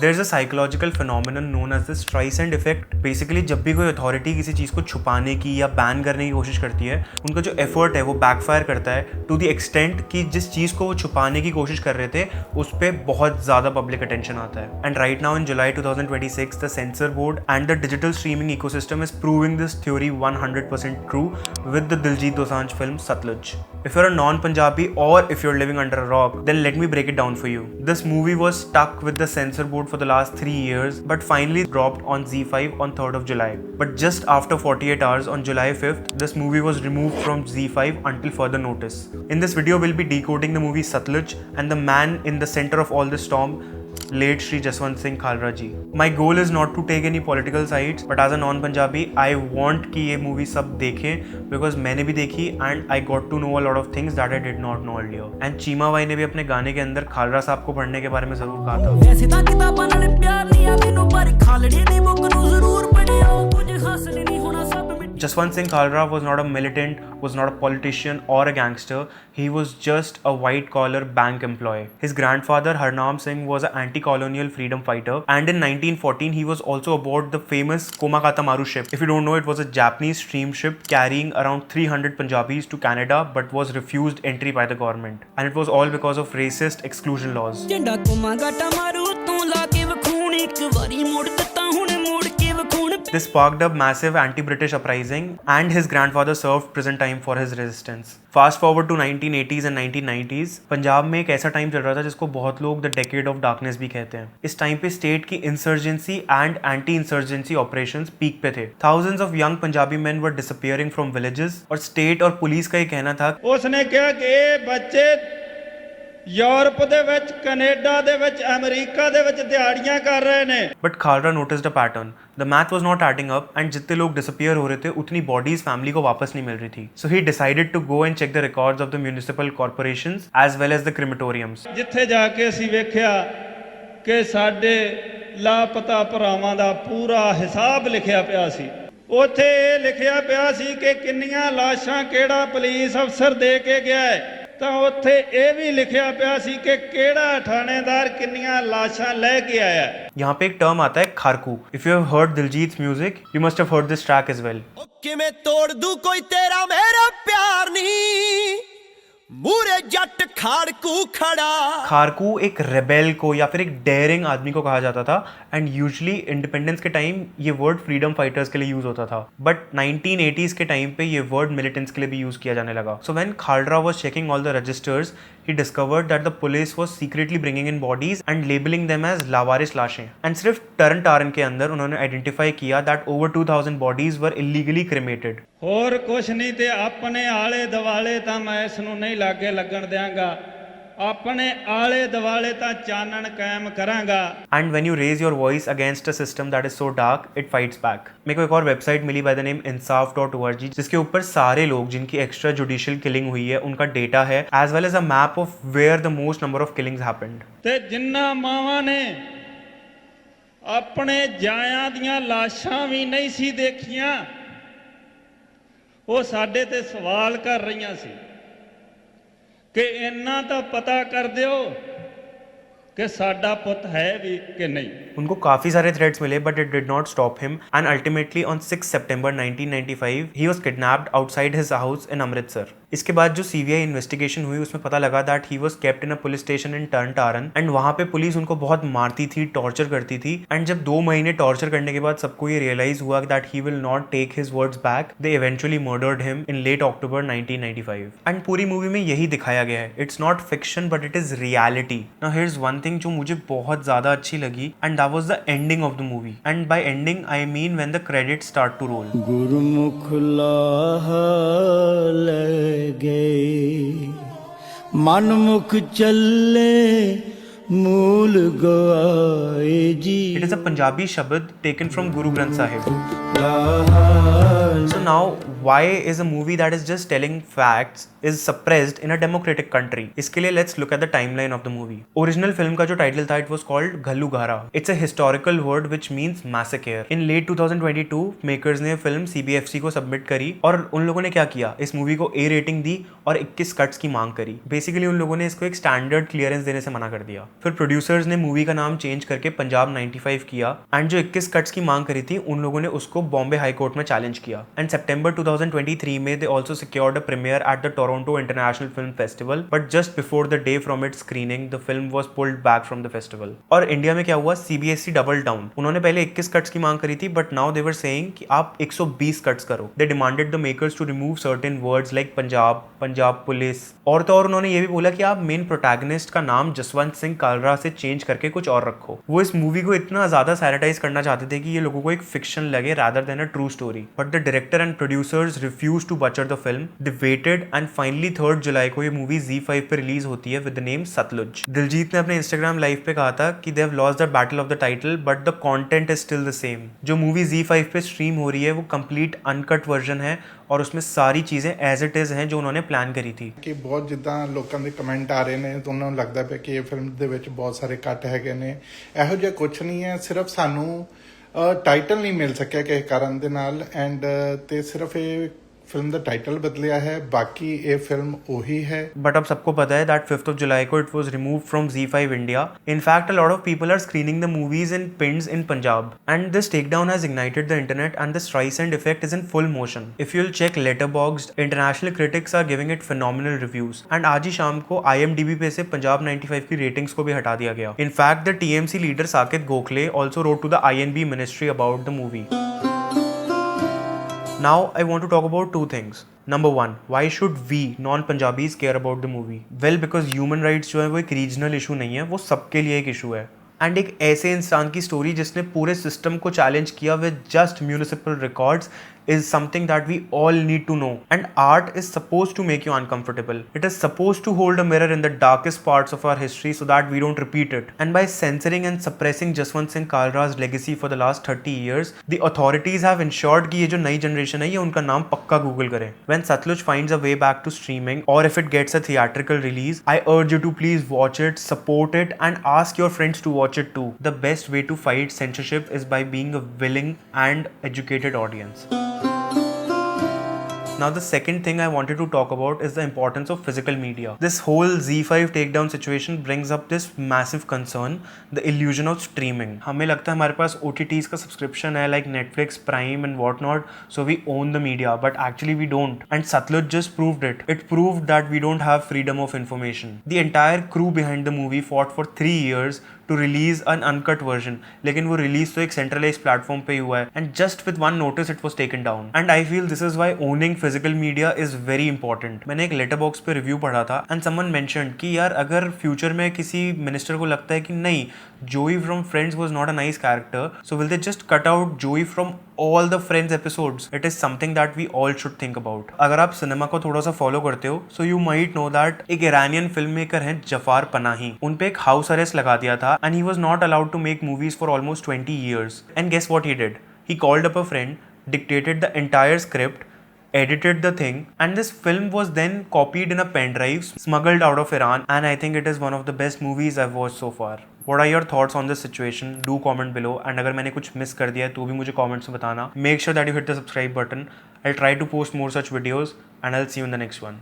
There's a psychological phenomenon known as the Streisand effect. Basically जब भी कोई authority किसी चीज़ को छुपाने की या बैन करने की कोशिश करती है, उनका जो एफर्ट है वो बैकफायर करता है टू द एक्सटेंट कि जिस चीज़ को वो छुपाने की कोशिश कर रहे थे उस पर बहुत ज़्यादा पब्लिक अटेंशन आता है. And right now in July 2026 the sensor board and the digital streaming ecosystem is proving this theory 100% true with the Diljit Dosanjh film Satluj. If you're a non-Punjabi or if you're living under a rock, then let me break it down for you. This movie was stuck with the censor board for the last 3 years, but finally dropped on ZEE5 on 3rd of July. But just after 48 hours on July 5th, this movie was removed from ZEE5 until further notice. In this video, we'll be decoding the movie Satluj and the man in the center of all this storm, late Shri Jaswant Singh Khalra ji. My goal is not to take any political sides, but as a non-Punjabi, I want कि ये movie सब देखें because मैंने भी देखी and I got to know a lot of things that I did not know earlier. And Cheema भाई ने भी अपने गाने के अंदर खालरा साहब को पढ़ने के बारे में जरूर कहा था. वैसे तो किताबां नाल प्यार नहीं आ मैनू पर खालड़े दी बुक नू जरूर पढ़ियो कुछ हासिल नहीं होना सब. Jaswant Singh Khalra was not a militant, was not a politician or a gangster. He was just a white-collar bank employee. His grandfather Harnam Singh was an anti-colonial freedom fighter, and in 1914 he was also aboard the famous Komagata Maru ship. If you don't know, it was a Japanese steam ship carrying around 300 Punjabis to Canada, but was refused entry by the government. And it was all because of racist exclusion laws. This sparked a massive anti-British uprising, and his grandfather served prison time for his resistance. Fast forward to 1980s and 1990s, Punjab में एक ऐसा time चल रहा था जिसको बहुत लोग the decade of darkness भी कहते हैं. इस टाइम पे स्टेट की insurgency and anti insurgency operations peak पे थे. Thousands of young Punjabi men were disappearing from villages, और स्टेट और पुलिस का ये कहना था उसने कहा कि बच्चे यूरोप दे विच कनाडा दे विच अमेरिका दे विच दिहाड़ियां कर रहे ने. But Khalra noticed a pattern. The math was not adding up, and जितने लोग disappear हो रहे थे उतनी bodies फैमिली को वापस नहीं मिल रही थी. So he decided to go and check the records of the municipal corporations as well as the crematoriums. जिथे जाके ਅਸੀਂ ਵੇਖਿਆ ਕਿ ਸਾਡੇ ਲਾਪਤਾ ਭਰਾਵਾਂ ਦਾ ਪੂਰਾ ਹਿਸਾਬ ਲਿਖਿਆ ਪਿਆ ਸੀ. ਉੱਥੇ ਇਹ ਲਿਖਿਆ ਪਿਆ ਸੀ ਕਿ ਕਿੰਨੀਆਂ ਲਾਸ਼ਾਂ ਕਿਹੜਾ ਪੁਲਿਸ ਅਫਸਰ ਦੇ ਕੇ ਗਿਆ ਹੈ. ਤਾਂ ਉੱਥੇ ਇਹ ਵੀ ਲਿਖਿਆ ਪਿਆ ਸੀ ਕਿ ਕਿਹੜਾ ਥਾਣੇਦਾਰ ਕਿੰਨੀਆਂ ਲਾਸ਼ਾਂ ਲੈ ਕੇ ਆਇਆ. यहाँ पे एक टर्म आता है खारकू. If you have heard Diljit's music, you must have heard this track as well. किवें तोड़ दूं कोई तेरा मेरा प्यार नहीं मूरे जट खाड़कू खड़ा. खारकू एक रेबेल को या फिर एक डेयरिंग आदमी को कहा जाता था, एंड यूजुअली इंडिपेंडेंस के टाइम ये वर्ड फ्रीडम फाइटर्स के लिए यूज होता था. बट 1980s के टाइम पे ये वर्ड मिलिटेंट्स के लिए भी यूज किया जाने लगा. So when Khalra was checking all the registers, he discovered that the police was secretly bringing in bodies and labeling them as लावारिस लाशें. And सिर्फ टर्न टारन के अंदर उन्होंने आइडेंटिफाई किया that over 2000 bodies were illegally cremated. ਹੋਰ ਕੁਛ ਨਹੀਂ ਤੇ ਆਪਣੇ ਆਲੇ ਦੁਆਲੇ ਤਾਂ ਮੈਂ ਇਸ ਨੂੰ ਨਹੀਂ ਲਾਗੇ ਲੱਗਣ ਦਿਆਂਗਾ. ਆਪਣੇ ਆਲੇ ਦੁਆਲੇ ਤਾਂ ਚਾਨਣ ਕਾਇਮ ਕਰਾਂਗਾ. And when you raise your voice against a system that is so dark, it fights back. मेरे को एक और वेबसाइट मिली by the name insaf.org जिसके ऊपर सारे लोग जिनकी एक्स्ट्रा जुडिशियल किलिंग हुई है उनका डेटा है, as well as a map of where the most number of killings happened. ਤੇ ਜਿੰਨਾ ਮਾਵਾਂ ਨੇ ਆਪਣੇ ਜਾਇਆਂ ਦੀਆਂ ਲਾਸ਼ਾਂ ਵੀ ਨਹੀਂ ਸੀ ਦੇਖੀਆਂ, ਉਹ ਸਾਡੇ ਤੇ ਸਵਾਲ ਕਰ ਰਹੀਆਂ ਸੀ ਕਿ ਇੰਨਾ ਤਾਂ ਪਤਾ ਕਰ ਦਿਓ कि साडा पुत है भी कि नहीं. उनको काफी सारे थ्रेट्स मिले, but it did not stop him, and ultimately on 6 September 1995 he was kidnapped outside his house in Amritsar. इसके बाद जो सीबीआई इन्वेस्टिगेशन हुई उसमें पता लगा that he was kept in a police station in Tarn Taran, and वहां पे पुलिस उनको बहुत मारती थी, टॉर्चर करती थी. एंड जब 2 महीने टॉर्चर करने के बाद सबको ये रियलाइज हुआ that he will not take his words back, they eventually murdered him in late October 1995. And पूरी मूवी में यही दिखाया गया है. It's not fiction but it is reality. Now here's one thing जो मुझे बहुत ज्यादा अच्छी लगी, and that was the ending of the movie. And by ending I mean when the credits start to roll. गुरमुख लाह लगे मनमुख चले मूल गवाए जी. It is a Punjabi shabad taken from Guru Granth Sahib. So now why is a movie that is just telling facts is suppressed in a democratic country? इसके लिए let's look at the timeline of the movie. Original film का जो title था, it was called घल्लू घारा. It's a historical word which means massacre. In late 2022 makers ने film CBFC को submit करी और उन लोगों ने क्या किया, इस मूवी को A rating दी और 21 कट्स की मांग करी. बेसिकली उन लोगों ने इसको एक स्टैंडर्ड क्लियरेंस देने से मना कर दिया. फिर प्रोड्यूसर्स ने मूवी का नाम चेंज करके पंजाब 95 किया एंड जो 21 कट्स की मांग करी थी उन लोगों ने उसको बॉम्बे हाई कोर्ट में चैलेंज किया. एंड सितंबर 2023 में they also secured a premiere at the Toronto International Film Festival, but just before the day from its screening the film was pulled back from the festival. और India में क्या हुआ, CBSC double down. उन्होंने पहले 21 cuts की मांग करी थी but now they were saying कि आप 120 कट्स करो. They demanded the makers to remove certain words like Punjab, Punjab police, और तो और उन्होंने ये भी बोला कि आप मेन प्रोटैगनिस्ट का नाम जसवंत सिंह कालरा से चेंज करके कुछ और रखो. वो इस मूवी को इतना ज्यादा सैनिटाइज करना चाहते थे कि ये लोगों को एक फिक्शन लगे rather than a true story. But the director and producers refused to butcher the film. They waited and finally 3rd जुलाई को ये मूवी Z5 पे रिलीज होती है with the name Sutlej. Diljit ने अपने Instagram लाइव पे कहा था कि they have lost the battle of the title but the content is still the same. जो मूवी Z5 पे स्ट्रीम हो रही है वो कंप्लीट अनकट वर्जन है और उसमें सारी चीज़ें एज इट इज़ हैं जो उन्होंने प्लान करी थੀ. ਕਿ ਬਹੁਤ ਜਿੱਦਾਂ ਲੋਕਾਂ ਦੇ ਕਮੈਂਟ ਆ ਰਹੇ ਨੇ ਤਾਂ ਉਹਨਾਂ ਨੂੰ ਲੱਗਦਾ ਪਿਆ ਕਿ ਇਹ ਫਿਲਮ ਦੇ ਵਿੱਚ ਬਹੁਤ ਸਾਰੇ ਕੱਟ ਹੈਗੇ ਨੇ. ਇਹੋ ਜਿਹਾ ਕੁਝ ਨਹੀਂ ਹੈ, ਸਿਰਫ ਸਾਨੂੰ ਟਾਈਟਲ ਨਹੀਂ ਮਿਲ ਸਕਿਆ ਕਿਸੇ ਕਾਰਨ ਦੇ ਨਾਲ ਐਂਡ ਤੇ ਸਿਰਫ ਇਹ फिल्म का टाइटल बदलिया है, बाकी ये फिल्म वही है. बट अब सबको पता है दैट 5th of July को it was removed from Z5 India. In fact, a lot of people are screening the movies in pins in Punjab. And this takedown has ignited the internet and the Streisand effect is in full motion. If you'll check Letterboxd, international critics are giving it phenomenal reviews. And आज ही शाम को IMDb पे से पंजाब 95 की ratings को भी हटा दिया गया. In fact, the TMC leader Saket Gokhale also wrote to the INB ministry about the movie. Now I want to talk about two things. Number one, why should we non-Punjabis care about the movie? Well, because human rights जो है वो एक regional issue नहीं है, वो सबके लिए एक इशू है. एंड एक ऐसे इंसान की स्टोरी जिसने पूरे सिस्टम को चैलेंज किया with just municipal records is something that we all need to know. And art is supposed to make you uncomfortable. It is supposed to hold a mirror in the darkest parts of our history so that we don't repeat it. And by censoring and suppressing Jaswant Singh Kalra's legacy for the last 30 years, the authorities have ensured कि ये जो नई generation है ये उनका नाम पक्का Google करे. When Satluj finds a way back to streaming or if it gets a theatrical release, I urge you to please watch it, support it and ask your friends to watch it too. The best way to fight censorship is by being a willing and educated audience. Now the second thing I wanted to talk about is the importance of physical media. This whole Z5 takedown situation brings up this massive concern, the illusion of streaming. हमें लगता है हमारे पास OTTs का subscription है like Netflix, Prime and whatnot, so we own the media, but actually we don't. And Satluj just proved it. It proved that we don't have freedom of information. The entire crew behind the movie fought for 3 years to release an uncut version, लेकिन वो release तो एक centralized platform पे ही हुआ है and just with one notice it was taken down. And I feel this is why owning physical media is very important. मैंने एक letterbox पे review पढ़ा था and someone mentioned कि यार अगर future में किसी minister को लगता है कि नहीं Joey from Friends was not a nice character, so will they just cut out Joey from all the Friends episodes? It is something that we all should think about. अगर आप cinema को थोड़ा सा फॉलो करते हो so you might know that एक Iranian film maker हैं जफार पनाही, उन पे एक हाउस अरेस्ट लगा दिया था and he was not allowed to make movies for almost 20 years. And guess what he did? He called up a friend, dictated the entire script, edited the thing, and this film was then copied in a pen drive, smuggled out of Iran, and I think it is one of the best movies I've watched so far. What are your thoughts on this situation? Do comment below, and अगर मैंने कुछ miss कर दिया है तो भी मुझे comments में बताना. Make sure that you hit the subscribe button. I'll try to post more such videos, and I'll see you in the next one.